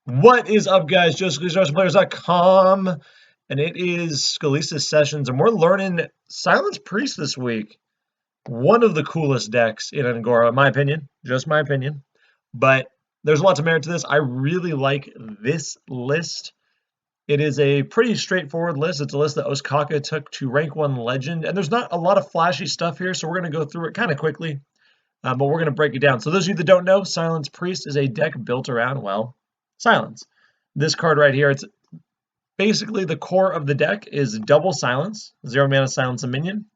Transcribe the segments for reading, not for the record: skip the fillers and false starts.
What is up, guys? JoeScalise.com, and it is Scalisa Sessions, and we're learning Silence Priest this week. One of the coolest decks in Angora, in my opinion, just my opinion. But there's lots of merit to this. I really like this list. It is a pretty straightforward list. It's a list that Ostkaka took to rank 1 legend, and there's not a lot of flashy stuff here, so we're going to go through it kind of quickly, but we're going to break it down. So those of you that don't know, Silence Priest is a deck built around, well, silence. This card right here, it's basically the core of the deck is double silence, 0 mana silence a minion.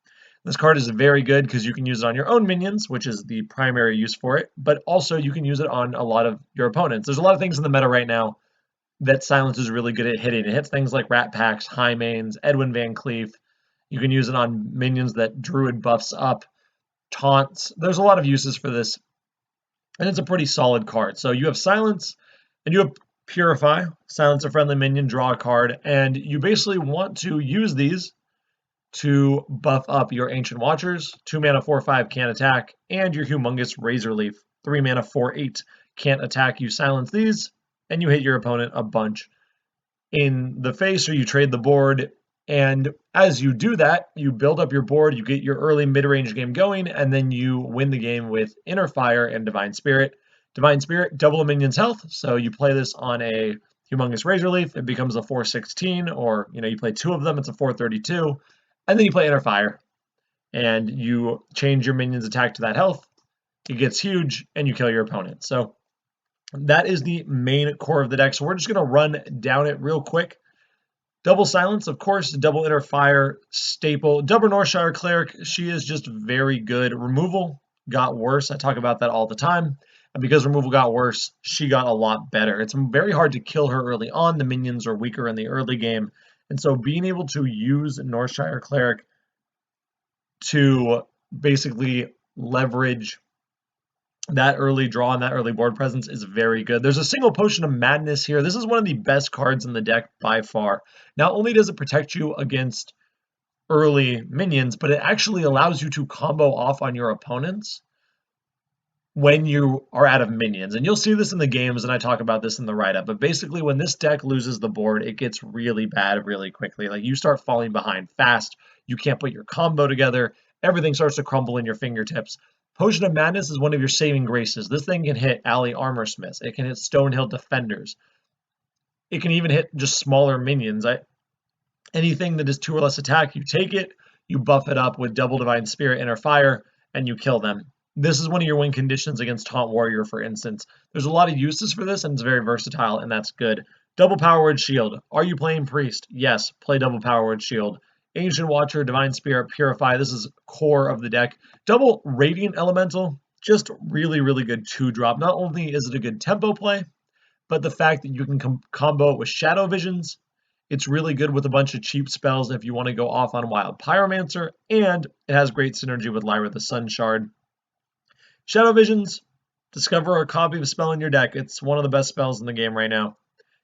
This card is very good because you can use it on your own minions, which is the primary use for it, but also you can use it on a lot of your opponents. There's a lot of things in the meta right now that silence is really good at hitting. It hits things like Rat Packs, High Mains, Edwin Van Cleef. You can use it on minions that Druid buffs up, taunts. There's a lot of uses for this, and it's a pretty solid card. So you have silence, and you have Purify, silence a friendly minion, draw a card, and you basically want to use these to buff up your Ancient Watchers. 2 mana 4/5 can't attack, and your Humongous Razor Leaf. 3 mana 4/8 can't attack. You silence these, and you hit your opponent a bunch in the face, or you trade the board. And as you do that, you build up your board, you get your early mid-range game going, and then you win the game with Inner Fire and Divine Spirit. Divine Spirit, double a minion's health, so you play this on a Humongous Razor Leaf, it becomes a 4/16, or you play 2 of them, it's a 4/32, and then you play Inner Fire, and you change your minion's attack to that health, it gets huge, and you kill your opponent. So that is the main core of the deck, so we're just going to run down it real quick. Double silence, of course, double Inner Fire, staple. Double Northshire Cleric, she is just very good. Removal got worse. I talk about that all the time. And because removal got worse, she got a lot better. It's very hard to kill her early on. The minions are weaker in the early game. And so being able to use Northshire Cleric to basically leverage that early draw and that early board presence is very good. There's a single Potion of Madness here. This is one of the best cards in the deck by far. Not only does it protect you against early minions, but it actually allows you to combo off on your opponents when you are out of minions. And you'll see this in the games, and I talk about this in the write-up. But basically, when this deck loses the board, it gets really bad really quickly. Like, you start falling behind fast. You can't put your combo together. Everything starts to crumble in your fingertips. Potion of Madness is one of your saving graces. This thing can hit Alley Armorsmiths. It can hit Stonehill Defenders. It can even hit just smaller minions. Anything that is 2 or less attack, you take it, you buff it up with double Divine Spirit, Inner Fire, and you kill them. This is one of your win conditions against Taunt Warrior, for instance. There's a lot of uses for this, and it's very versatile, and that's good. Double Power Word Shield. Are you playing Priest? Yes, play Double Power Word Shield. Ancient Watcher, Divine Spirit, Purify. This is core of the deck. Double Radiant Elemental, just really, really good 2-drop. Not only is it a good tempo play, but the fact that you can combo it with Shadow Visions, it's really good with a bunch of cheap spells if you want to go off on Wild Pyromancer, and it has great synergy with Lyra the Sun Shard. Shadow Visions, discover a copy of a spell in your deck. It's one of the best spells in the game right now.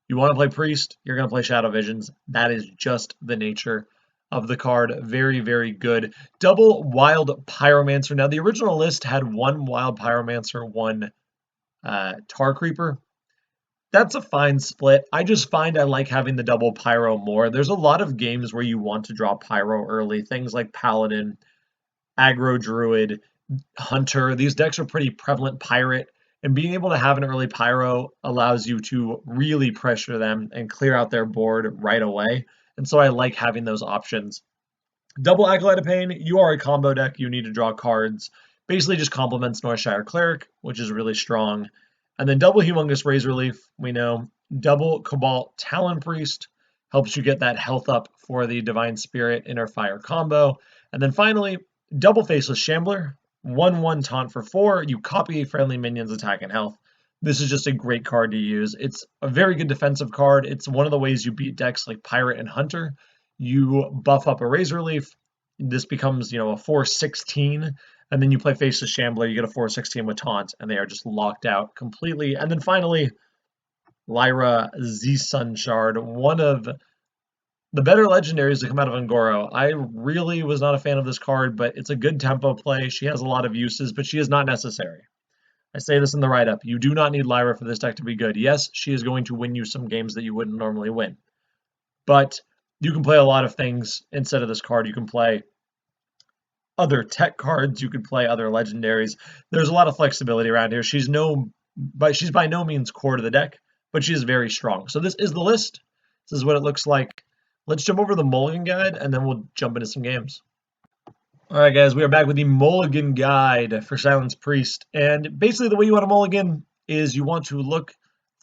You want to play Priest, you're going to play Shadow Visions. That is just the nature of the card. Very, very good. Double Wild Pyromancer. Now, the original list had 1 Wild Pyromancer, 1 Tar Creeper. That's a fine split. I just find I like having the double Pyro more. There's a lot of games where you want to draw Pyro early. Things like Paladin, Aggro Druid, Hunter. These decks are pretty prevalent Pirate. And being able to have an early Pyro allows you to really pressure them and clear out their board right away. And so I like having those options. Double Acolyte of Pain, you are a combo deck. You need to draw cards. Basically just complements Northshire Cleric, which is really strong. And then double Humongous Razor Leaf, we know. Double Cabal Talon Priest helps you get that health up for the Divine Spirit Inner Fire combo. And then finally, double Faceless Shambler, 1/1 taunt for 4. You copy a friendly minion's attack and health. This is just a great card to use. It's a very good defensive card. It's one of the ways you beat decks like Pirate and Hunter. You buff up a Razor Leaf. This becomes, a 4/16, and then you play Faceless Shambler, you get a 4/16 with Taunt, and they are just locked out completely. And then finally, Lyra the Sun Shard, one of the better legendaries to come out of Un'Goro. I really was not a fan of this card, but it's a good tempo play. She has a lot of uses, but she is not necessary. I say this in the write-up. You do not need Lyra for this deck to be good. Yes, she is going to win you some games that you wouldn't normally win. But you can play a lot of things instead of this card. You can play other tech cards. You could play other legendaries. There's a lot of flexibility around here. She's by no means core to the deck, but she is very strong. So this is the list. This is what it looks like. Let's jump over to the Mulligan Guide, and then we'll jump into some games. All right, guys, we are back with the Mulligan Guide for Silence Priest. And basically the way you want to mulligan is you want to look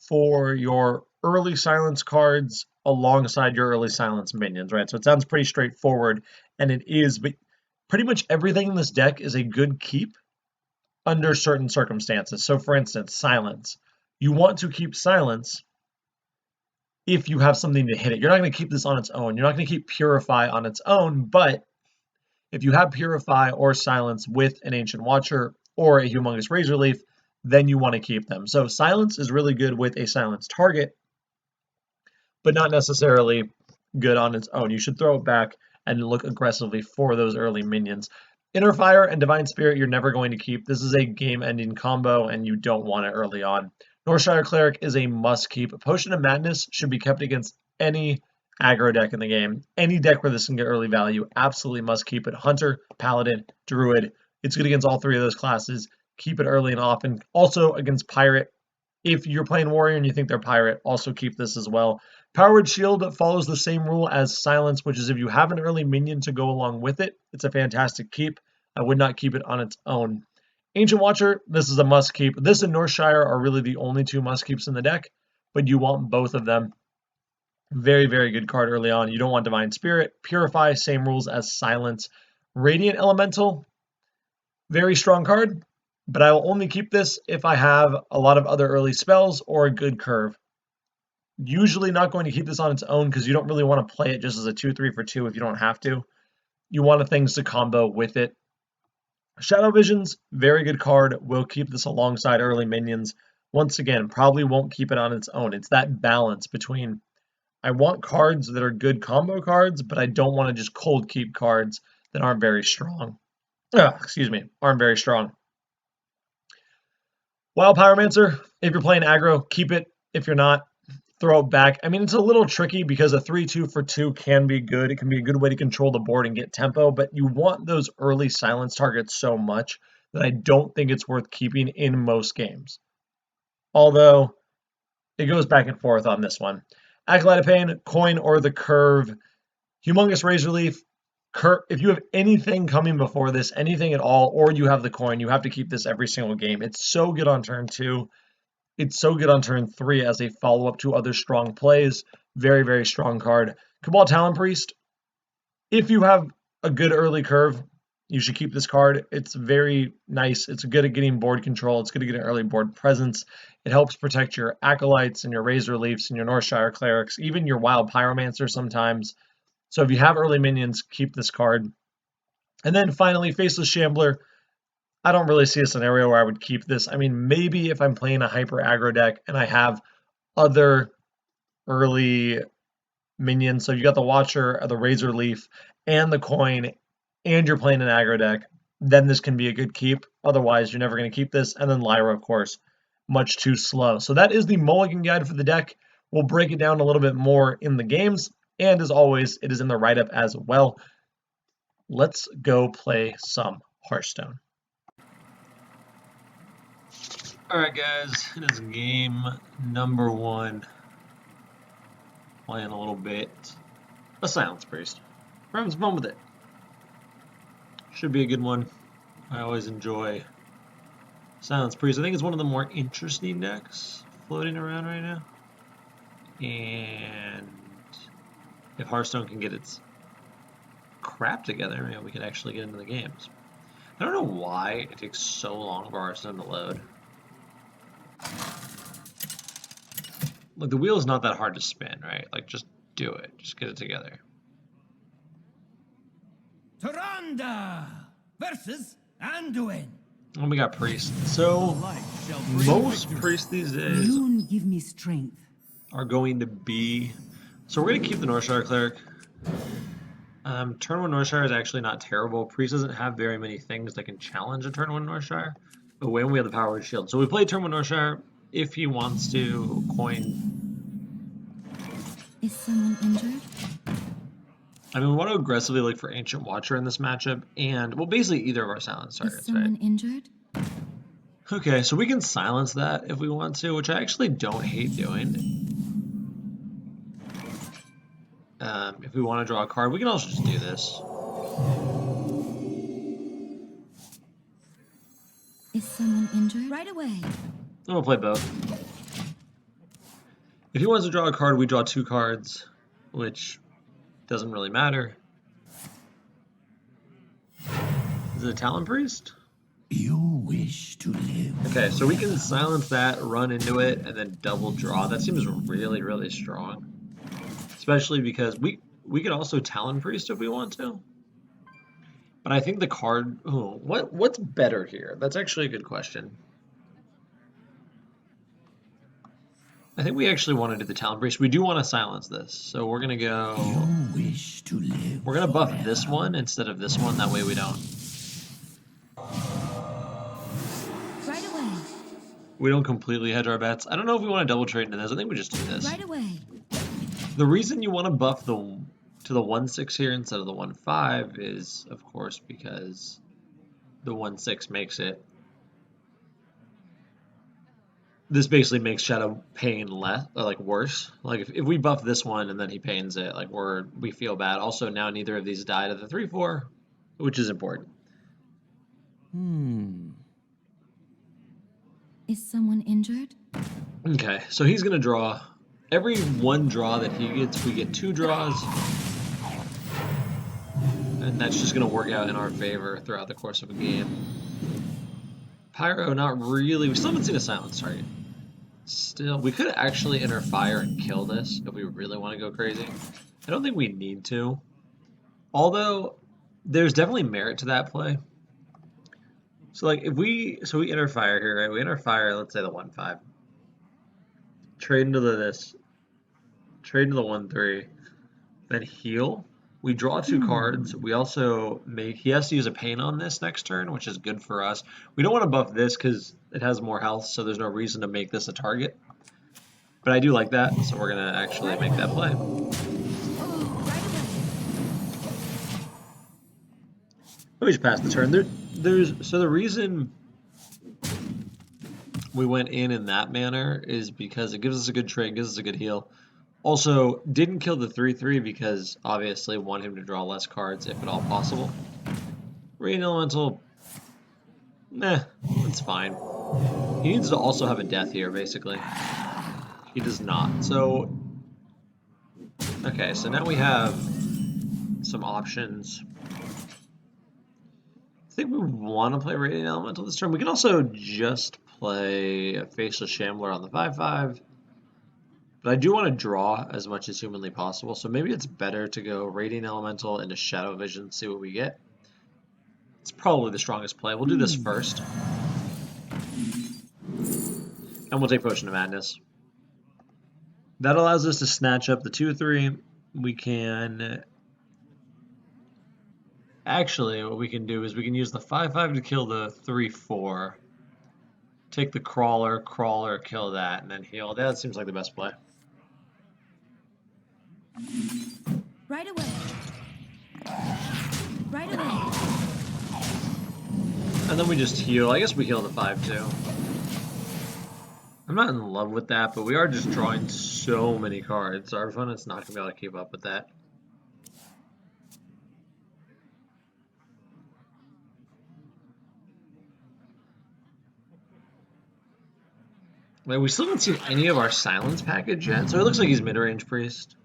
for your early silence cards alongside your early silence minions, right? So it sounds pretty straightforward, and it is, but pretty much everything in this deck is a good keep under certain circumstances. So for instance, silence. You want to keep silence if you have something to hit it. You're not going to keep this on its own. You're not going to keep Purify on its own, but if you have Purify or Silence with an Ancient Watcher or a Humongous Razorleaf, then you want to keep them. So Silence is really good with a Silence target, but not necessarily good on its own. You should throw it back and look aggressively for those early minions. Inner Fire and Divine Spirit you're never going to keep. This is a game-ending combo, and you don't want it early on. Northshire Cleric is a must-keep. Potion of Madness should be kept against any aggro deck in the game. Any deck where this can get early value, absolutely must keep it. Hunter, Paladin, Druid. It's good against all three of those classes. Keep it early and often. Also against Pirate. If you're playing Warrior and you think they're Pirate, also keep this as well. Powered Shield follows the same rule as Silence, which is if you have an early minion to go along with it, it's a fantastic keep. I would not keep it on its own. Ancient Watcher, this is a must keep. This and Northshire are really the only two must keeps in the deck, but you want both of them. Very, very good card early on. You don't want Divine Spirit. Purify, same rules as Silence. Radiant Elemental, very strong card, but I will only keep this if I have a lot of other early spells or a good curve. Usually not going to keep this on its own because you don't really want to play it just as a 2-3 for 2 if you don't have to. You want things to combo with it. Shadow Visions, very good card. We'll keep this alongside early minions. Once again, probably won't keep it on its own. It's that balance between I want cards that are good combo cards, but I don't want to just cold keep cards that aren't very strong. Aren't very strong. Wild Pyromancer, if you're playing aggro, keep it. If you're not, throw it back. I mean, it's a little tricky because a 3-2 for 2 can be good. It can be a good way to control the board and get tempo, but you want those early silence targets so much that I don't think it's worth keeping in most games. Although, it goes back and forth on this one. Acolyte of Pain, Coin, or the Curve. Humongous Razorleaf. If you have anything coming before this, anything at all, or you have the Coin, you have to keep this every single game. It's so good on turn 2. It's so good on turn 3 as a follow-up to other strong plays. Very, very strong card. Cabal Talon Priest. If you have a good early curve, you should keep this card. It's very nice. It's good at getting board control. It's good at getting early board presence. It helps protect your Acolytes and your Razorleafs and your Northshire Clerics, even your Wild Pyromancer sometimes. So if you have early minions, keep this card. And then finally, Faceless Shambler. I don't really see a scenario where I would keep this. I mean, maybe if I'm playing a hyper aggro deck and I have other early minions, so you got the Watcher, the Razorleaf, and the Coin, and you're playing an aggro deck, then this can be a good keep. Otherwise, you're never going to keep this. And then Lyra, of course, much too slow. So that is the Mulligan Guide for the deck. We'll break it down a little bit more in the games. And as always, it is in the write-up as well. Let's go play some Hearthstone. Alright guys, it is game number 1. Playing a little bit. A Silence Priest. We're having some fun with it. Should be a good one. I always enjoy Silence Priest. I think it's one of the more interesting decks floating around right now. And if Hearthstone can get its crap together, maybe we can actually get into the games. I don't know why it takes so long for Hearthstone to load. Look, the wheel is not that hard to spin, right? Like, just do it. Just get it together. Tyrande versus Anduin. Oh, we got Priest. So, most priests these days give me strength. are going to be... So we're going to keep the Northshire Cleric. Turn 1 Northshire is actually not terrible. Priest doesn't have very many things that can challenge a turn 1 Northshire. a win. We have the Power Shield. So we play Turn with Northshire if he wants to coin. Is someone injured? I mean, we want to aggressively look for Ancient Watcher in this matchup, and, well, basically either of our silence Is targets, someone right? injured? Okay, so we can silence that if we want to, which I actually don't hate doing. If we want to draw a card, we can also just do this. Is someone injured? Right away. And we'll play both. If he wants to draw a card, we draw 2 cards, which doesn't really matter. Is it a Talon Priest? You wish to live. Okay, so we can silence that, run into it, and then double draw. That seems really, really strong. Especially because we could also Talon Priest if we want to. But I think the card... Oh, what's better here? That's actually a good question. I think we actually want to do the Talon Priest. We do want to silence this. So we're going to go... You wish to live. We're going to buff this one instead of this one. That way we don't... Right away. We don't completely hedge our bets. I don't know if we want to double trade into this. I think we just do this. Right away. The reason you want to buff to the 1/6 here instead of the 1/5 is, of course, because the 1/6 makes it... This basically makes Shadow Pain less, or like worse. Like if we buff this one and then he pains it, like we feel bad. Also, now neither of these die to the 3/4, which is important. Is someone injured? Okay, so he's gonna draw. Every 1 draw that he gets, we get 2 draws. And that's just gonna work out in our favor throughout the course of a game. Pyro, not really. We still haven't seen a silence target. Still, we could actually enter fire and kill this if we really want to go crazy. I don't think we need to. Although, there's definitely merit to that play. So like if we enter fire here, right? We enter fire, let's say the 1/5. Trade into this. Trade into the 1/3. Then heal. We draw 2 cards. We also he has to use a pain on this next turn, which is good for us. We don't want to buff this because it has more health, so there's no reason to make this a target. But I do like that, so we're gonna actually make that play. Let me just pass the turn. So the reason we went in that manner is because it gives us a good trade, gives us a good heal. Also, didn't kill the 3/3 because obviously want him to draw less cards if at all possible. Radiant Elemental, that's fine. He needs to also have a death here, basically. He does not. So, okay, so now we have some options. I think we want to play Radiant Elemental this turn. We can also just play a Faceless Shambler on the 5/5. But I do want to draw as much as humanly possible, so maybe it's better to go Radiant Elemental into Shadow Vision, see what we get. It's probably the strongest play. We'll do this first. And we'll take Potion of Madness. That allows us to snatch up the 2/3. We can... Actually, what we can do is we can use the 5/5 to kill the 3/4. Take the Crawler, kill that, and then heal. That seems like the best play. Right away. Right away. And then we just heal. I guess we heal the 5 too. I'm not in love with that, but we are just drawing so many cards. Our opponent's not going to be able to keep up with that. Wait, we still haven't seen any of our silence package yet, so it looks like he's mid-range priest.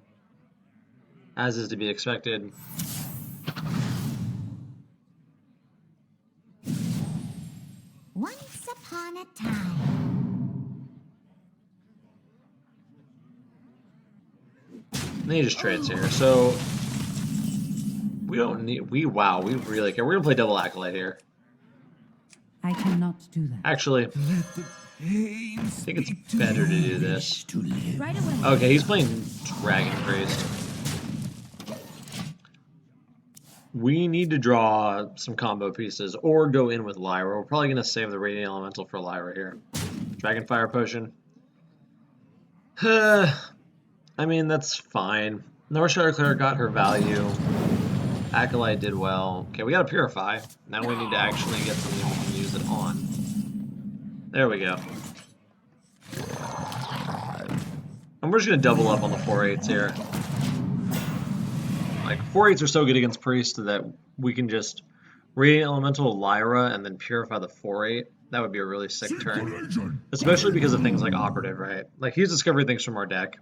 As is to be expected. Once upon a time. And then he just trades here, so we don't need, wow, we really care. We're gonna play double Acolyte here. I cannot do that. Actually, I think it's better to do this. Right away. Okay, he's playing Dragon Priest. We need to draw some combo pieces or go in with Lyra. We're probably going to save the Radiant Elemental for Lyra here. Dragonfire Potion. I mean, that's fine. Northshire Cleric got her value. Acolyte did well. Okay, we got to Purify. Now we need to actually get something we can use it on. There we go. And we're just going to double up on the 4/8s here. Like, 4/8s are so good against Priest that we can just Radiant Elemental Lyra and then Purify the 4/8. That would be a really sick turn. Especially because of things like Operative, right? Like, he's discovering things from our deck.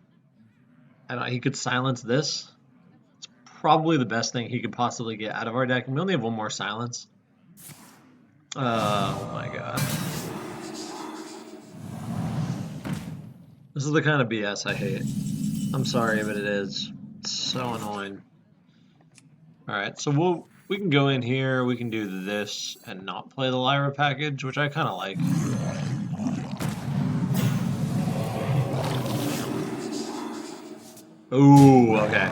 And he could silence this. It's probably the best thing he could possibly get out of our deck. And we only have one more silence. Oh my god. This is the kind of BS I hate. I'm sorry, but it is. It's so annoying. Alright, so we can go in here, we can do this and not play the Lyra package, which I kind of like. Ooh, okay.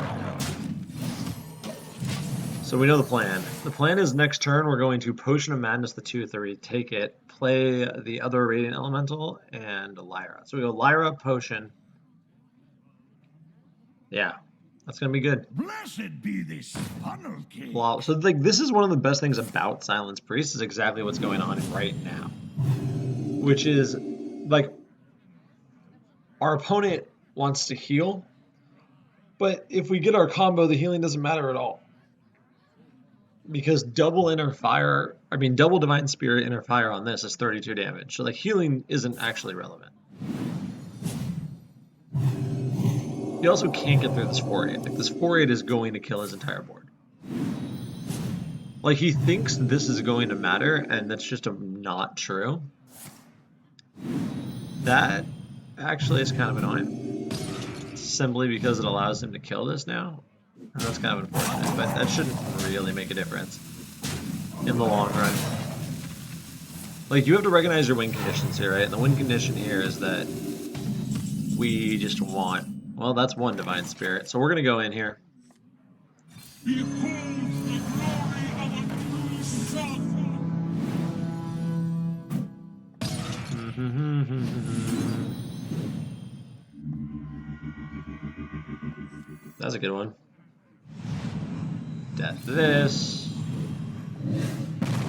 So we know the plan. The plan is next turn we're going to Potion of Madness the 2/3, take it, play the other Radiant Elemental, and Lyra. So we go Lyra, Potion. Yeah, that's going to be good. Blessed be this funnel king. Wow. So like this is one of the best things about Silence Priest is exactly what's going on right now. Which is, like, our opponent wants to heal, but if we get our combo, the healing doesn't matter at all. Because double Divine Spirit Inner Fire on this is 32 damage. So like healing isn't actually relevant. He also can't get through this 4/8. Like this 4/8 is going to kill his entire board. Like he thinks this is going to matter, and that's just not true. That actually is kind of annoying. Simply because it allows him to kill this now. And that's kind of unfortunate, but that shouldn't really make a difference in the long run. Like, you have to recognize your win conditions here, right? And the win condition here is that we just want, well, that's one Divine Spirit. So we're going to go in here. That's a good one. Death this.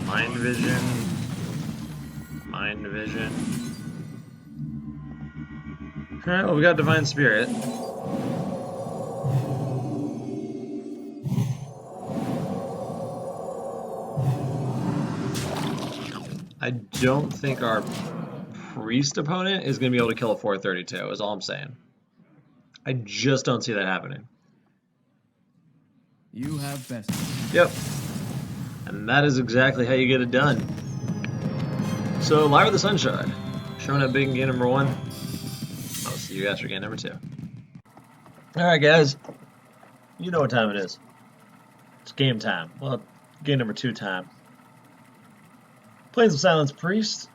Mind Vision. Mind Vision. Alright, well, we got Divine Spirit. I don't think our Priest opponent is going to be able to kill a 432, is all I'm saying. I just don't see that happening. You have best. Yep. And that is exactly how you get it done. So, Lyra the Sunshard. Showing up big in game number 1. I'll see you guys for game number 2. Alright, guys. You know what time it is. It's game time. Well, game number 2 time. Playing some Silence Priest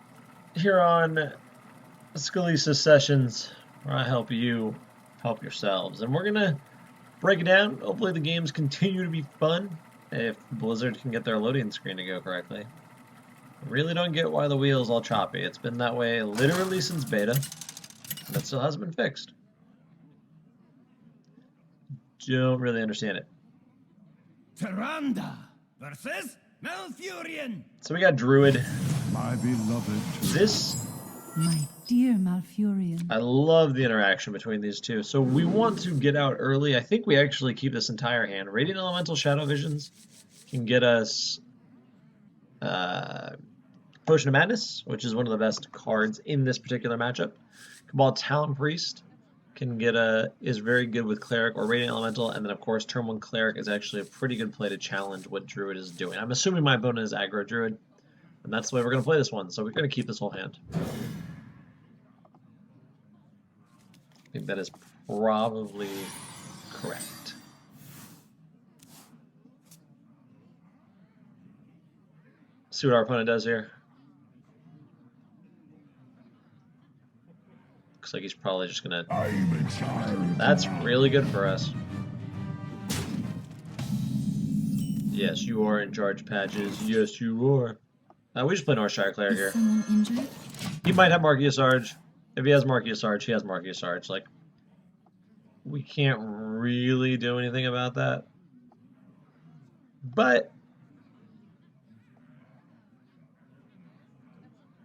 here on Scalisa Sessions, where I help you help yourselves. And we're going to break it down. Hopefully the games continue to be fun if Blizzard can get their loading screen to go correctly. I really don't get why the wheel's all choppy. It's been that way literally since beta, and it still hasn't been fixed. Don't really understand it. Tyrande versus Malfurion. So we got Druid. My beloved. This, My dear Malfurion. I love the interaction between these two. So we want to get out early. I think we actually keep this entire hand. Radiant Elemental Shadow Visions can get us Potion of Madness, which is one of the best cards in this particular matchup. Cabal Talon Priest can get is very good with Cleric or Radiant Elemental, and then of course turn 1 Cleric is actually a pretty good play to challenge what Druid is doing. I'm assuming my opponent is aggro Druid, and that's the way we're going to play this one, so we're going to keep this whole hand. I think that is probably correct. See what our opponent does here. Looks like he's probably just gonna... That's really good for us. Yes, you are in charge, Patches. Yes, you are. We just play Northshire Cleric Is here. someone injured? He might have Marquis of Sarge. If he has Marquis of Sarge, he has Marquis of Sarge. Like, we can't really do anything about that. But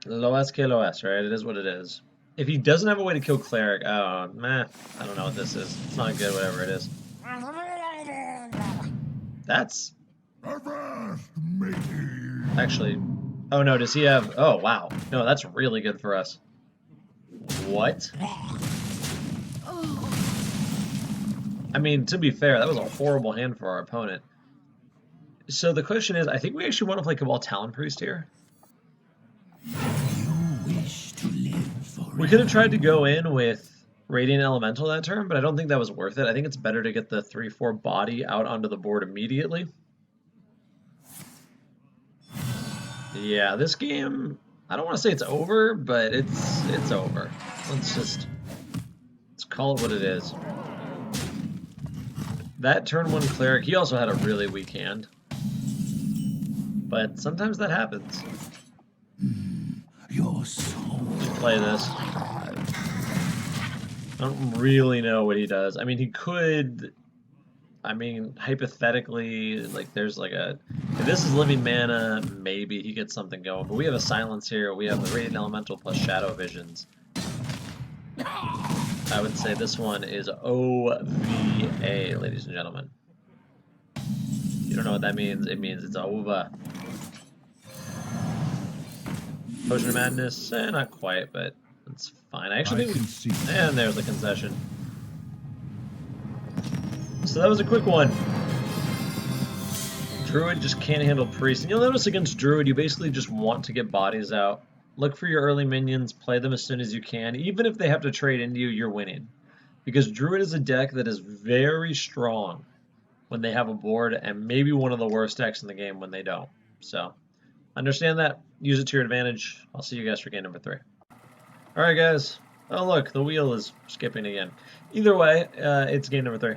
Loas que Loas, right? It is what it is. If he doesn't have a way to kill Cleric, oh, meh. I don't know what this is. It's not good, whatever it is. That's Avast, matey. actually... Oh, no, does he have... Oh, wow. No, that's really good for us. What? I mean, to be fair, that was a horrible hand for our opponent. So the question is, I think we actually want to play Cabal Talon Priest here. We could have tried to go in with Radiant Elemental that turn, but I don't think that was worth it. I think it's better to get the 3/4 body out onto the board immediately. Yeah, this game, I don't want to say it's over, but it's over. Let's call it what it is. That turn 1 Cleric, he also had a really weak hand. But sometimes that happens. Your soul. Play this. I don't really know what he does. I mean, he could... I mean, hypothetically, like, there's like a... If this is living mana, maybe he gets something going. But we have a silence here. We have the Radiant Elemental plus Shadow Visions. I would say this one is OVA, ladies and gentlemen. You don't know what that means? It means it's OVA. Potion of Madness? Not quite, but it's fine. I actually think... And there's the concession. So that was a quick one. Druid just can't handle Priest. And you'll notice against Druid, you basically just want to get bodies out. Look for your early minions, play them as soon as you can. Even if they have to trade into you, you're winning. Because Druid is a deck that is very strong when they have a board, and maybe one of the worst decks in the game when they don't. So, understand that. Use it to your advantage. I'll see you guys for game number 3. Alright guys. Oh look, the wheel is skipping again. Either way, it's game number 3.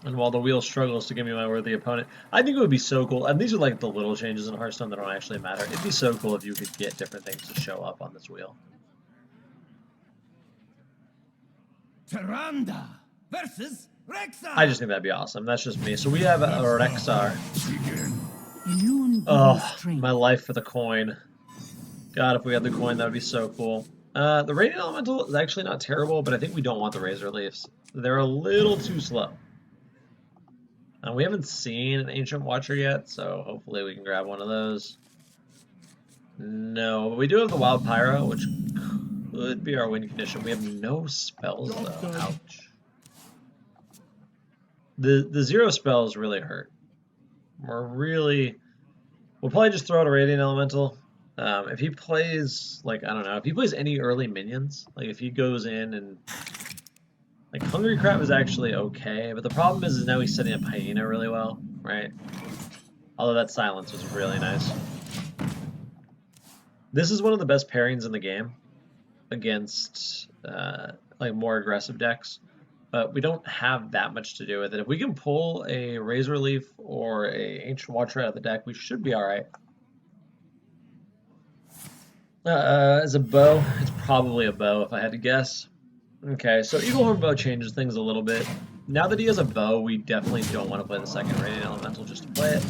And while the wheel struggles to give me my worthy opponent, I think it would be so cool, and these are like the little changes in Hearthstone that don't actually matter. It'd be so cool if you could get different things to show up on this wheel. Tyrande versus Rexxar. I just think that'd be awesome. That's just me. So we have a Rexxar. Illusion Oh, strength. my life for the coin. God, if we had the coin, that would be so cool. The Radiant Elemental is actually not terrible, but I think we don't want the Razor Leafs. They're a little too slow. We haven't seen an Ancient Watcher yet, so hopefully we can grab one of those. No, but we do have the Wild Pyro, which could be our win condition. We have no spells, though. Ouch. The 0 spells really hurt. We'll probably just throw out a Radiant Elemental. If he plays, like, I don't know, if he plays any early minions, like if he goes in and... Like, Hungry Crab is actually okay, but the problem is now he's setting up Hyena really well, right? Although that silence was really nice. This is one of the best pairings in the game against, like, more aggressive decks, but we don't have that much to do with it. If we can pull a Razor Leaf or a Ancient Watcher out of the deck, we should be alright. As a bow, it's probably a bow if I had to guess. Okay, so Eaglehorn Bow changes things a little bit. Now that he has a bow, we definitely don't want to play the second Radiant Elemental just to play it.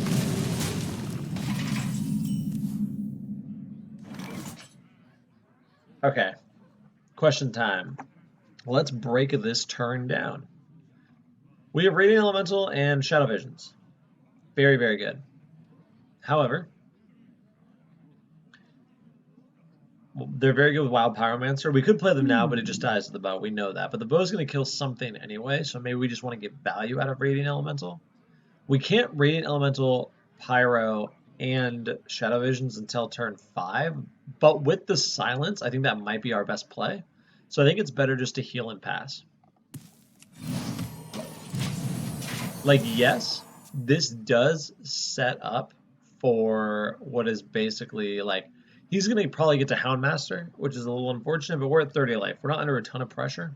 Okay, question time. Let's break this turn down. We have Radiant Elemental and Shadow Visions. Very, very good. However, they're very good with Wild Pyromancer. We could play them now, but it just dies to the bow. We know that. But the bow's going to kill something anyway, so maybe we just want to get value out of Radiant Elemental. We can't Radiant Elemental, Pyro, and Shadow Visions until turn 5, but with the silence, I think that might be our best play. So I think it's better just to heal and pass. Like, yes, this does set up for what is basically like... He's going to probably get to Houndmaster, which is a little unfortunate, but we're at 30 life. We're not under a ton of pressure.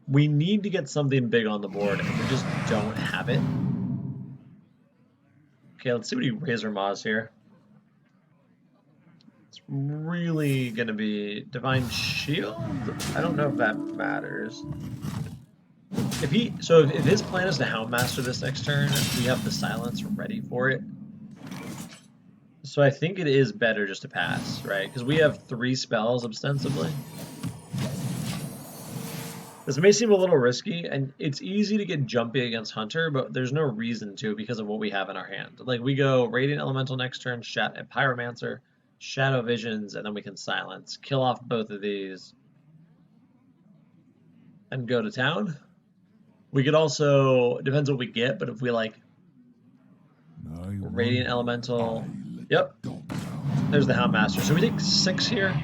We need to get something big on the board, and we just don't have it. Okay, let's see what he Razor Maws here. It's really gonna be Divine Shield? I don't know if that matters. If his plan is to Houndmaster this next turn, we have the Silence ready for it. So I think it is better just to pass, right? Because we have 3 spells ostensibly. This may seem a little risky, and it's easy to get jumpy against Hunter, but there's no reason to because of what we have in our hand. Like, we go Radiant Elemental next turn, Pyromancer, Shadow Visions, and then we can Silence. Kill off both of these. And go to town. We could also, depends what we get, but if we like Radiant Elemental, yep, there's the Houndmaster. So we take 6 here,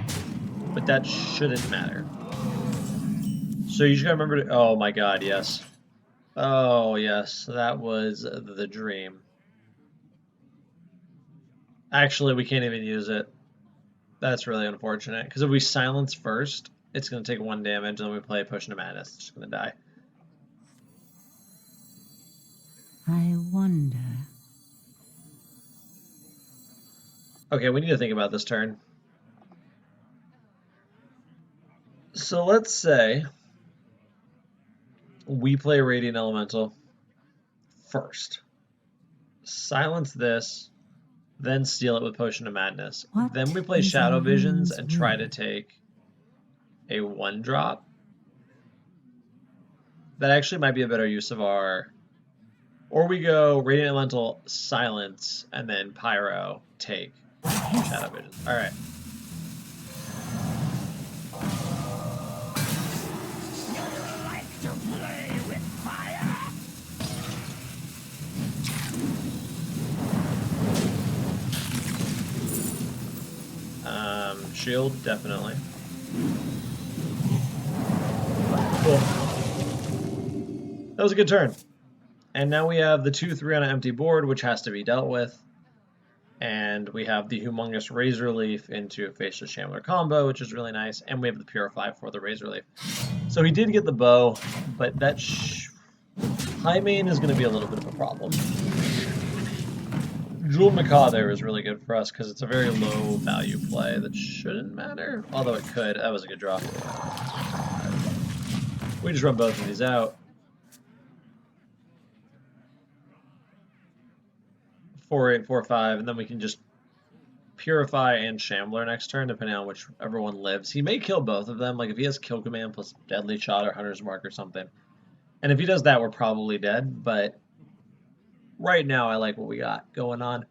but that shouldn't matter. So you just gotta remember to, oh my god, yes. Oh yes, that was the dream. Actually, we can't even use it. That's really unfortunate, because if we silence first, it's gonna take 1 damage, and then we play Potion of Madness, it's just gonna die. I wonder. Okay, we need to think about this turn. So let's say we play Radiant Elemental first. Silence this, then steal it with Potion of Madness. What Then we play is Shadow our Visions hand's and try will? to take a 1-drop. That actually might be a better use of our... Or we go Radiant Elemental, Silence, and then Pyro, take Shadow Visions. Alright. Shield, definitely. Cool. That was a good turn. And now we have the 2/3 on an empty board, which has to be dealt with. And we have the humongous Razor Leaf into a Faceless Shambler combo, which is really nice. And we have the Purify for the Razor Leaf. So he did get the bow, but that high main is going to be a little bit of a problem. Jewel Macaw there is really good for us because it's a very low value play that shouldn't matter, although it could. That was a good draw. We just run both of these out. 4/8, 4/5, and then we can just Purify and Shambler next turn, depending on whichever one lives. He may kill both of them, like if he has Kill Command plus Deadly Shot or Hunter's Mark or something. And if he does that, we're probably dead, but right now I like what we got going on.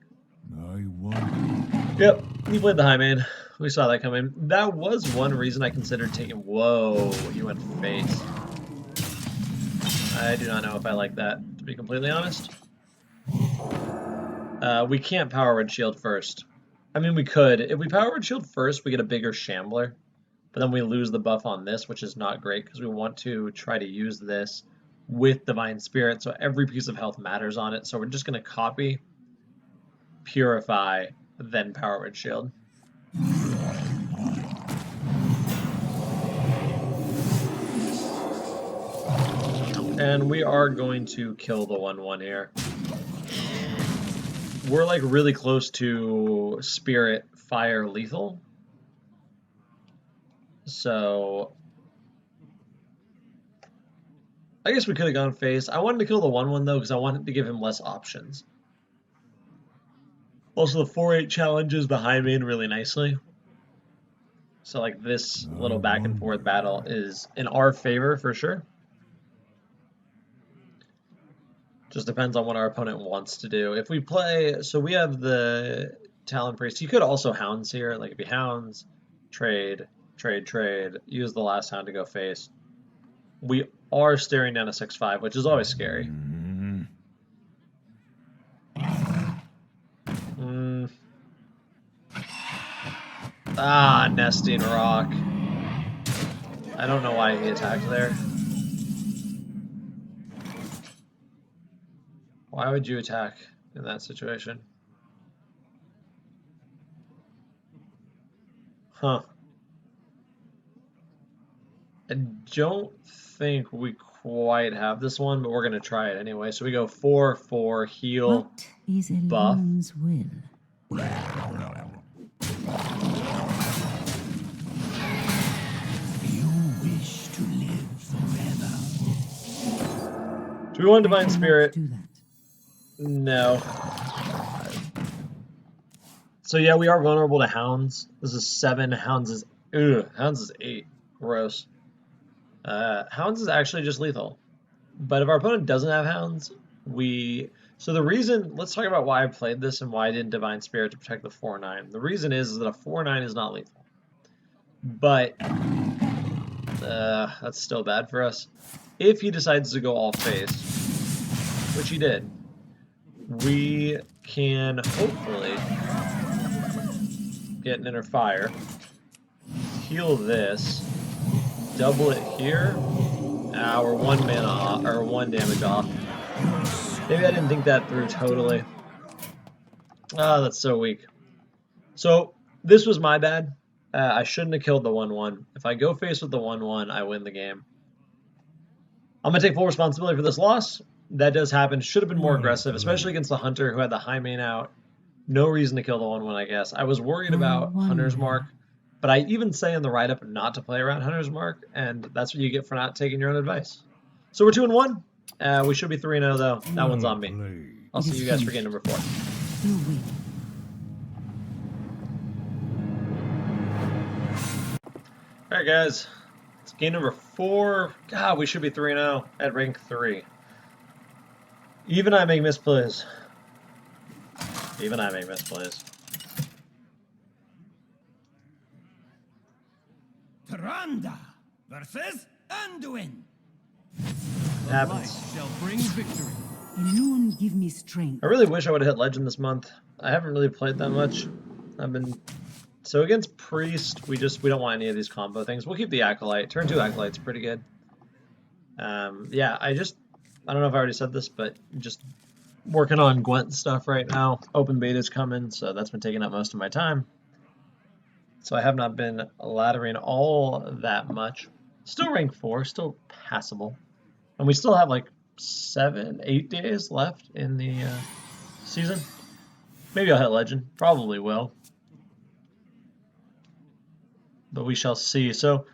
I wonder. Yep, he played the high main. We saw that coming. That was one reason I considered taking... Whoa, he went face. I do not know if I like that, to be completely honest. We can't Power Word Shield first. I mean, we could. If we Power Word Shield first, we get a bigger Shambler. But then we lose the buff on this, which is not great, because we want to try to use this with Divine Spirit, so every piece of health matters on it. So we're just going to copy, Purify, then Power Word Shield. And we are going to kill the 1/1 here. We're like really close to Spirit Fire Lethal. So I guess we could have gone face. I wanted to kill the 1/1 though because I wanted to give him less options. Also, the 4/8 challenges the high main really nicely. So like this little back and forth battle is in our favor for sure. Just depends on what our opponent wants to do. If we play, so we have the Talon Priest. He could also Hounds here. Like if he Hounds, trade, use the last Hound to go face. We are staring down a 6/5, which is always scary. Ah, Nesting Rock. I don't know why he attacked there. Why would you attack in that situation? Huh. I don't think we quite have this one, but we're gonna try it anyway. So we go 4/4 heal. What is buff. Elyone's will? You wish to live forever. Do we want I Divine cannot Spirit? do that. No. So yeah, we are vulnerable to Hounds. This is 7. Hounds is 8. Gross. Hounds is actually just lethal. But if our opponent doesn't have Hounds, so the reason, let's talk about why I played this and why I didn't Divine Spirit to protect the 4/9. The reason is that a 4/9 is not lethal. But that's still bad for us. If he decides to go all face, which he did, we can hopefully get an Inner Fire, heal this, double it here. We're 1 mana off, or 1 damage off. Maybe I didn't think that through totally. That's so weak. So this was my bad. I shouldn't have killed the 1/1. If I go face with the 1/1, I win the game. I'm gonna take full responsibility for this loss. That does happen. Should have been more aggressive, especially against the Hunter who had the high main out. No reason to kill the 1/1, I guess. I was worried about Hunter's Mark, but I even say in the write-up not to play around Hunter's Mark, and that's what you get for not taking your own advice. So we're 2-1. We should be 3-0 though. That one's on me. I'll see you guys for game number 4. You win. Alright guys, it's game number 4. God, we should be 3-0 at rank 3. Even I make misplays. Even I make misplays. Tyrande versus Anduin. Happens. Shall bring victory. Alone give me strength. I really wish I would have hit Legend this month. I haven't really played that much. So against Priest, we don't want any of these combo things. We'll keep the Acolyte. Turn 2 Acolyte's pretty good. Yeah, I don't know if I already said this, but just working on Gwent stuff right now. Open beta's coming, so that's been taking up most of my time. So I have not been laddering all that much. Still rank 4, still passable. And we still have like 7, 8 days left in the season. Maybe I'll hit Legend. Probably will. But we shall see. So,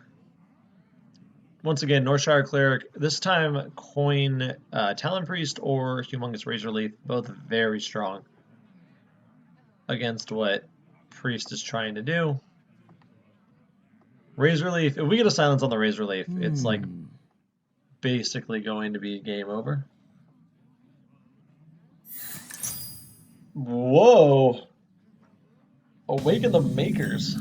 once again, Northshire Cleric. This time, coin Talon Priest or Humongous Razor Leaf. Both very strong against what Priest is trying to do. Razor Leaf, if we get a silence on the Razor Leaf, it's like basically going to be game over. Whoa! Awaken the Makers.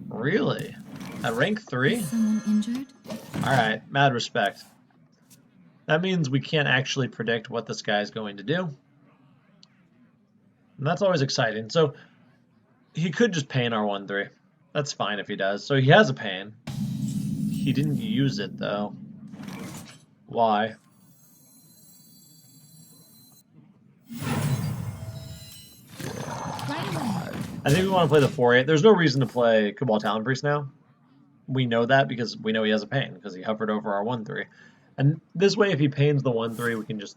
Really? At rank 3? Someone injured? Alright, mad respect. That means we can't actually predict what this guy's going to do. And that's always exciting. So, he could just pain our 1/3. That's fine if he does. So he has a pain. He didn't use it, though. Why? Right away. I think we want to play the 4/8. There's no reason to play Cabal Talon Priest now. We know that because we know he has a pain, because he hovered over our 1/3. And this way, if he pains the 1/3, we can just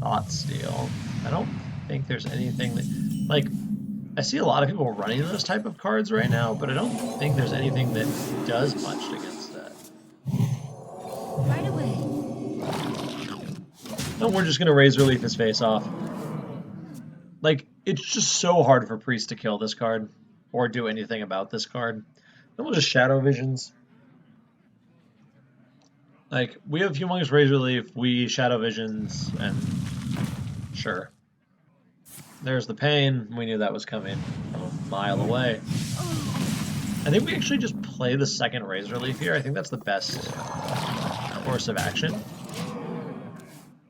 Thought Steal. I don't think there's anything that... Like, I see a lot of people running those type of cards right now, but I don't think there's anything that does much against that. Right away. No, we're just going to Razor Leaf his face off. Like, it's just so hard for Priest to kill this card, or do anything about this card. Then we'll just Shadow Visions. Like, we have Humongous Razor Leaf, we Shadow Visions, and sure. There's the pain. We knew that was coming from a mile away. I think we actually just play the second Razor Leaf here. I think that's the best course of action.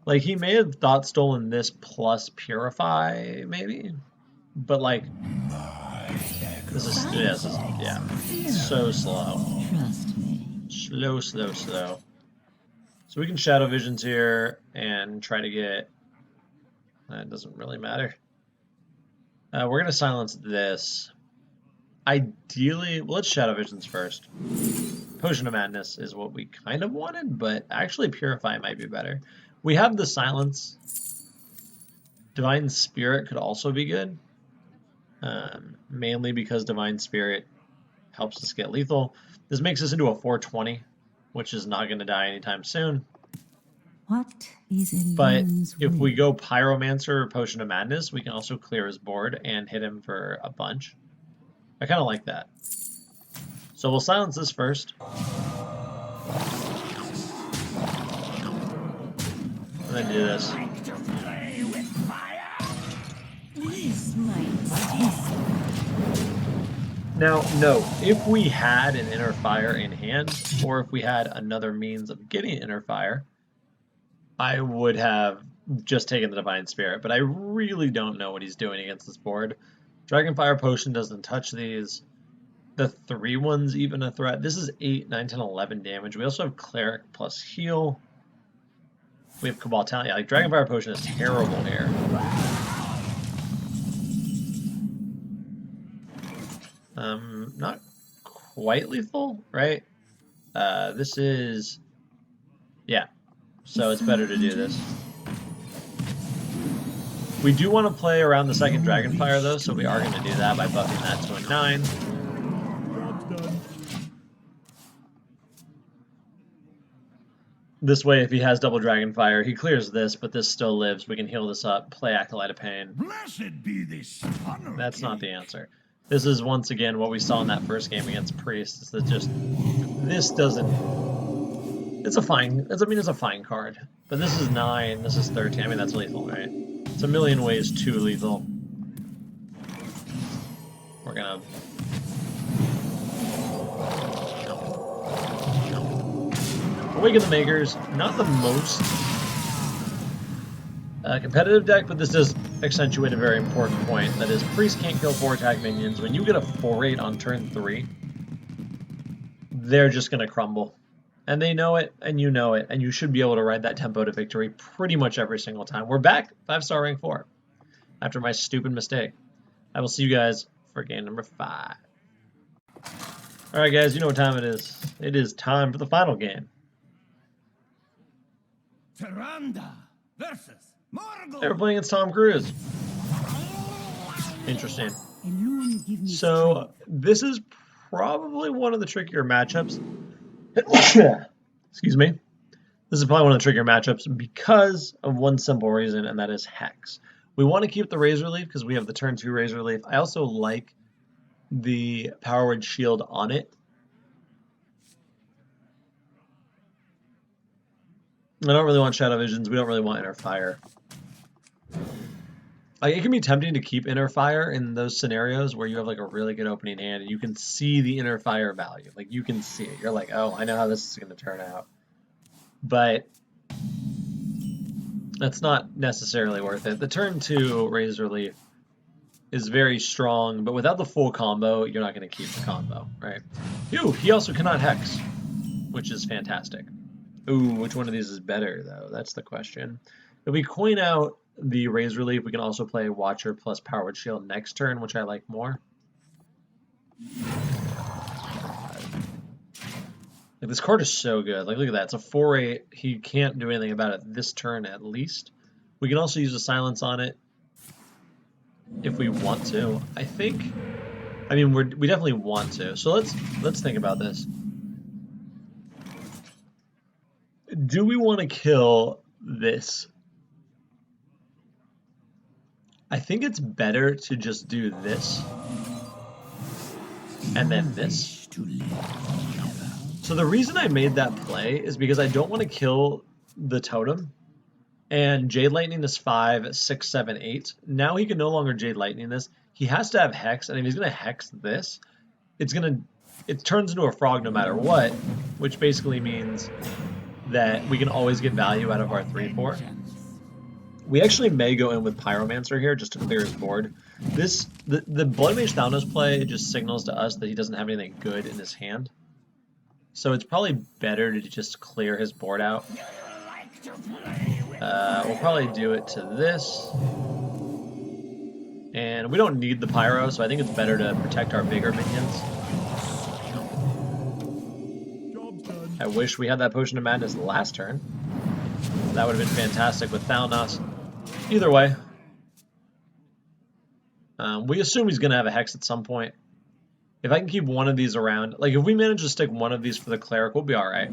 Like, he may have Thought Stolen this plus Purify, maybe? But, like, this is so slow. Trust me. Slow. So we can Shadow Visions here and try to get... That doesn't really matter. We're going to silence this. Ideally, well, let's Shadow Visions first. Potion of Madness is what we kind of wanted, but actually Purify might be better. We have the Silence. Divine Spirit could also be good, mainly because Divine Spirit helps us get lethal. This makes us into a 420, which is not going to die anytime soon. What is But Elun's if will? we go Pyromancer or Potion of Madness, we can also clear his board and hit him for a bunch. I kind of like that. So we'll silence this first. And then do this. This might taste. Now, no, if we had an Inner Fire in hand, or if we had another means of getting Inner Fire, I would have just taken the Divine Spirit, but I really don't know what he's doing against this board. Dragonfire Potion doesn't touch these. The 3-1's even a threat. This is 8, 9, 10, 11 damage. We also have Cleric plus Heal. We have Cabal Talent. Yeah, like Dragonfire Potion is terrible here. Not quite lethal, right? This is... Yeah. So it's better to do this. We do want to play around the second Dragonfire though, so we are going to do that by buffing that to a 9. This way, if he has double Dragonfire, he clears this, but this still lives. We can heal this up, play Acolyte of Pain. Blessed be this honor. That's not the answer. This is, once again, what we saw in that first game against Priest. Is that just... This doesn't... It's a fine... I mean, it's a fine card. But this is 9, this is 13. I mean, that's lethal, right? It's a million ways too lethal. We're gonna... Awaken the Makers, not the most competitive deck, but this does accentuate a very important point. That is, Priest can't kill 4 attack minions. When you get a 4/8 on turn 3, they're just going to crumble. And they know it, and you know it, and you should be able to ride that tempo to victory pretty much every single time. We're back, 5-star rank 4, after my stupid mistake. I will see you guys for game number 5. Alright guys, you know what time it is. It is time for the final game. Tyrande versus Morgul. They were playing against Tom Cruise. Interesting. Elun, give me So, this is probably one of the trickier matchups. Excuse me. This is probably one of the trickier matchups because of one simple reason, and that is Hex. We want to keep the Razor Leaf because we have the turn 2 Razor Leaf. I also like the Power Word Shield on it. I don't really want Shadow Visions. We don't really want Inner Fire. Like, it can be tempting to keep Inner Fire in those scenarios where you have like a really good opening hand and you can see the Inner Fire value. Like, you can see it. You're like, oh, I know how this is going to turn out. But that's not necessarily worth it. The turn 2 Razor Leaf is very strong, but without the full combo, you're not going to keep the combo, right? Ooh, he also cannot Hex, which is fantastic. Ooh, which one of these is better, though? That's the question. If we coin out the Razor Leaf, we can also play Watcher plus Power Word Shield next turn, which I like more. Like, this card is so good. Like, look at that. It's a 4/8. He can't do anything about it this turn, at least. We can also use a Silence on it if we want to, I think. I mean, we definitely want to. So let's think about this. Do we want to kill this? I think it's better to just do this and then this. So the reason I made that play is because I don't want to kill the totem. And Jade Lightning is 5, 6, 7, 8. Now he can no longer Jade Lightning this. He has to have Hex, and if he's going to Hex this, it turns into a frog no matter what, which basically means that we can always get value out of our 3/4. We actually may go in with Pyromancer here just to clear his board. The Blood Mage Thalnos play just signals to us that he doesn't have anything good in his hand. So it's probably better to just clear his board out. We'll probably do it to this. And we don't need the Pyro, so I think it's better to protect our bigger minions. wish we had that Potion of Madness last turn. That would have been fantastic with Thalnos. Either way, we assume he's going to have a Hex at some point. If I can keep one of these around, like if we manage to stick one of these for the Cleric, we'll be alright.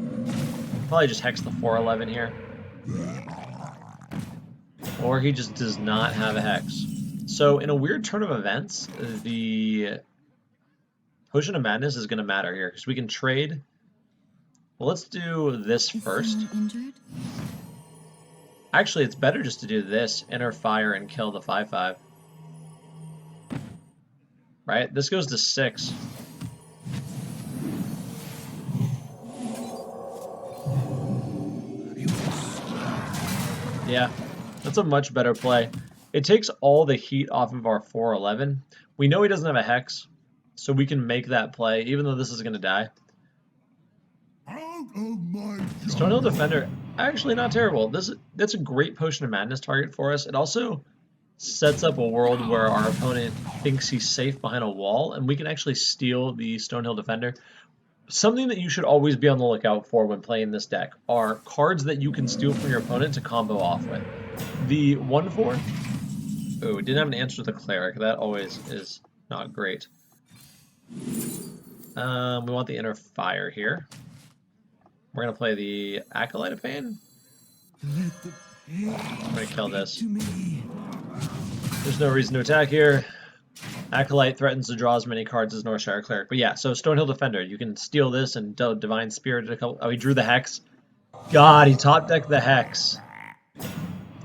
Probably just Hex the 4/11 here. Or he just does not have a Hex. So in a weird turn of events, the Potion of Madness is going to matter here, because we can trade. Well, let's do this Is first. someone injured? Actually, it's better just to do this, Inner Fire, and kill the 5/5. Right? This goes to 6. Yeah, that's a much better play. It takes all the heat off of our 4/11. We know he doesn't have a Hex, so we can make that play, even though this is going to die. Out of my Stonehill Defender, actually not terrible. That's a great Potion of Madness target for us. It also sets up a world where our opponent thinks he's safe behind a wall, and we can actually steal the Stonehill Defender. Something that you should always be on the lookout for when playing this deck are cards that you can steal from your opponent to combo off with. The 1/4. Ooh, didn't have an answer to the Cleric. That always is not great. We want the Inner Fire here. We're going to play the Acolyte of Pain. I'm going to kill this. There's no reason to attack here. Acolyte threatens to draw as many cards as Northshire Cleric. But yeah, so Stonehill Defender. You can steal this and Divine Spirit a couple. Oh, he drew the Hex. God, he top decked the Hex.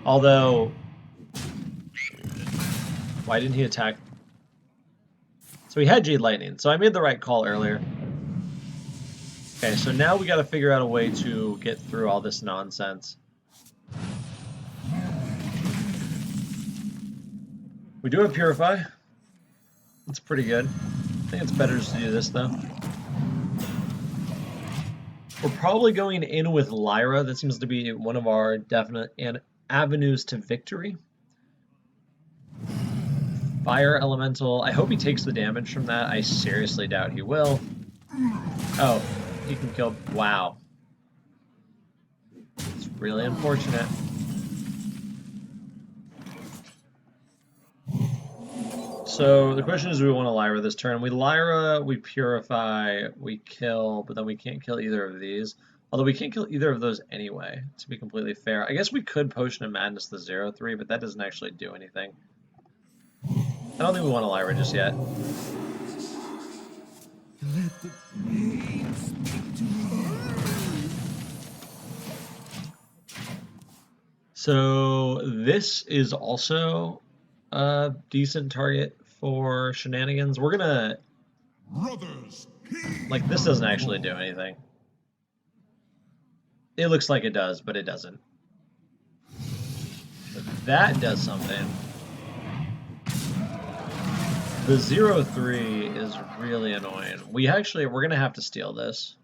Although, why didn't he attack? So he had Jade Lightning. So I made the right call earlier. Okay, so now we got to figure out a way to get through all this nonsense. We do have Purify. That's pretty good. I think it's better just to do this, though. We're probably going in with Lyra. That seems to be one of our definite avenues to victory. Fire Elemental. I hope he takes the damage from that. I seriously doubt he will. Oh, he can kill. Wow. It's really unfortunate. So the question is, do we want to Lyra this turn? We Lyra, we Purify, we kill, but then we can't kill either of these. Although we can't kill either of those anyway, to be completely fair. I guess we could Potion of Madness the 0/3, but that doesn't actually do anything. I don't think we want to Lyra just yet. So this is also a decent target for shenanigans. We're gonna, like, this doesn't actually do anything. It looks like it does, but it doesn't. But that does something. The 0/3 is really annoying. We're gonna have to steal this.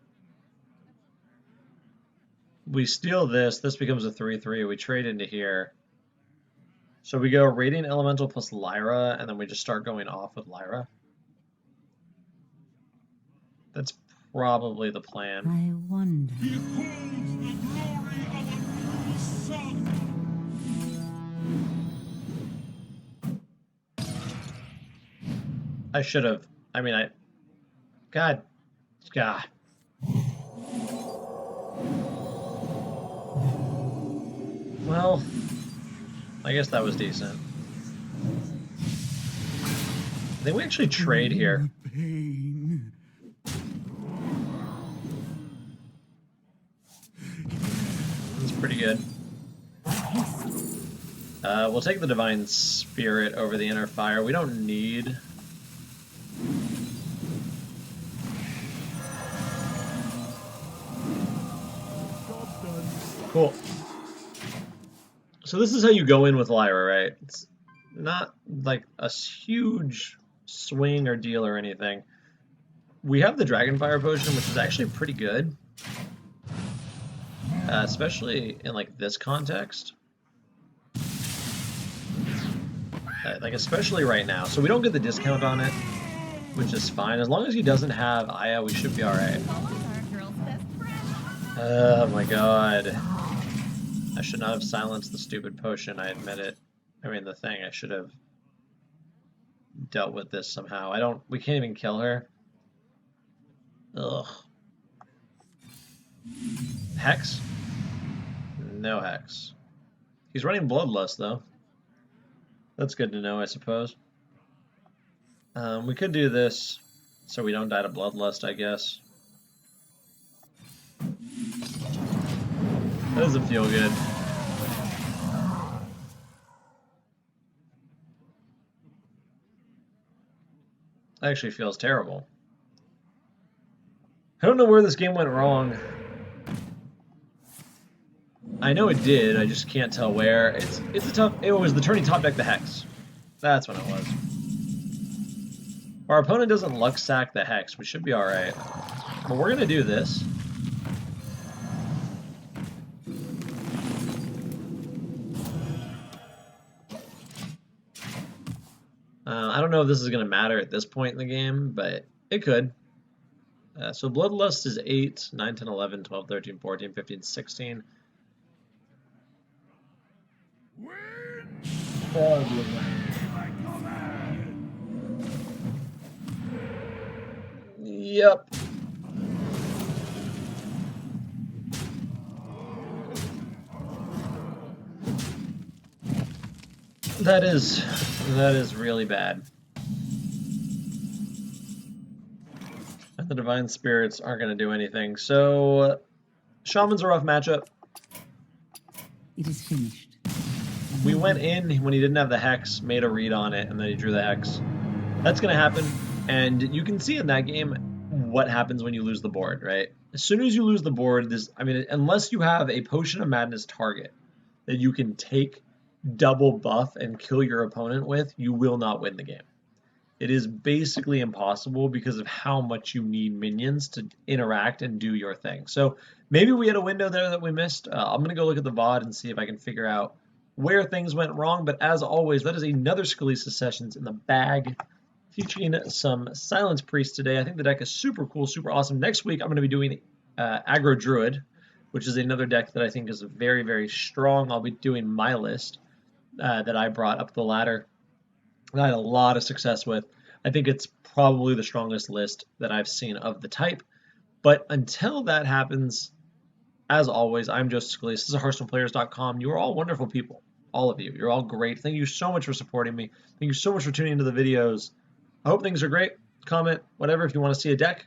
We steal this, this becomes a 3/3, we trade into here. So we go Radiant Elemental plus Lyra, and then we just start going off with Lyra. That's probably the plan. I wonder. I should have. I mean, God. Well, I guess that was decent. I think we actually trade here. pain. That's pretty good. We'll take the Divine Spirit over the Inner Fire. We don't need... Cool. So this is how you go in with Lyra, right? It's not like a huge swing or deal or anything. We have the Dragonfire Potion, which is actually pretty good. Especially in like this context. Like especially right now. So we don't get the discount on it, which is fine. As long as he doesn't have Aya, we should be alright. Oh my god. I should not have silenced the stupid potion, I admit it. I mean, the thing, I should have dealt with this somehow. We can't even kill her. Ugh. Hex? No Hex. He's running Bloodlust, though. That's good to know, I suppose. We could do this so we don't die to Bloodlust, I guess. That doesn't feel good. Actually feels terrible. I don't know where this game went wrong. I know it did, I just can't tell where. It's a tough. It was the turning top deck the Hex. That's what it was. Our opponent doesn't luck sack the Hex. We should be alright. But we're gonna do this. I don't know if this is going to matter at this point in the game, but it could. So Bloodlust is 8, 9, 10, 11, 12, 13, 14, 15, 16. Yep. That is really bad. And the Divine Spirits aren't going to do anything. So, Shaman's a rough matchup. It is finished. We went in when he didn't have the Hex, made a read on it, and then he drew the Hex. That's going to happen. And you can see in that game what happens when you lose the board, right? As soon as you lose the board, unless you have a Potion of Madness target that you can take double buff and kill your opponent with, you will not win the game. It is basically impossible because of how much you need minions to interact and do your thing. So maybe we had a window there that we missed. I'm going to go look at the VOD and see if I can figure out where things went wrong. But as always, that is another Scalisa Sessions in the bag, teaching some Silence Priest today. I think the deck is super cool, super awesome. Next week, I'm going to be doing Aggro Druid, which is another deck that I think is very, very strong. I'll be doing my list that I brought up the ladder. I had a lot of success with. I think it's probably the strongest list that I've seen of the type. But until that happens, as always, I'm Joseph Scalise. This is HearthstonePlayers.com. You are all wonderful people. All of you. You're all great. Thank you so much for supporting me. Thank you so much for tuning into the videos. I hope things are great. Comment, whatever. If you want to see a deck,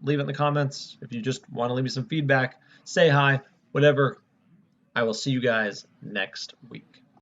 leave it in the comments. If you just want to leave me some feedback, say hi, whatever. I will see you guys next week.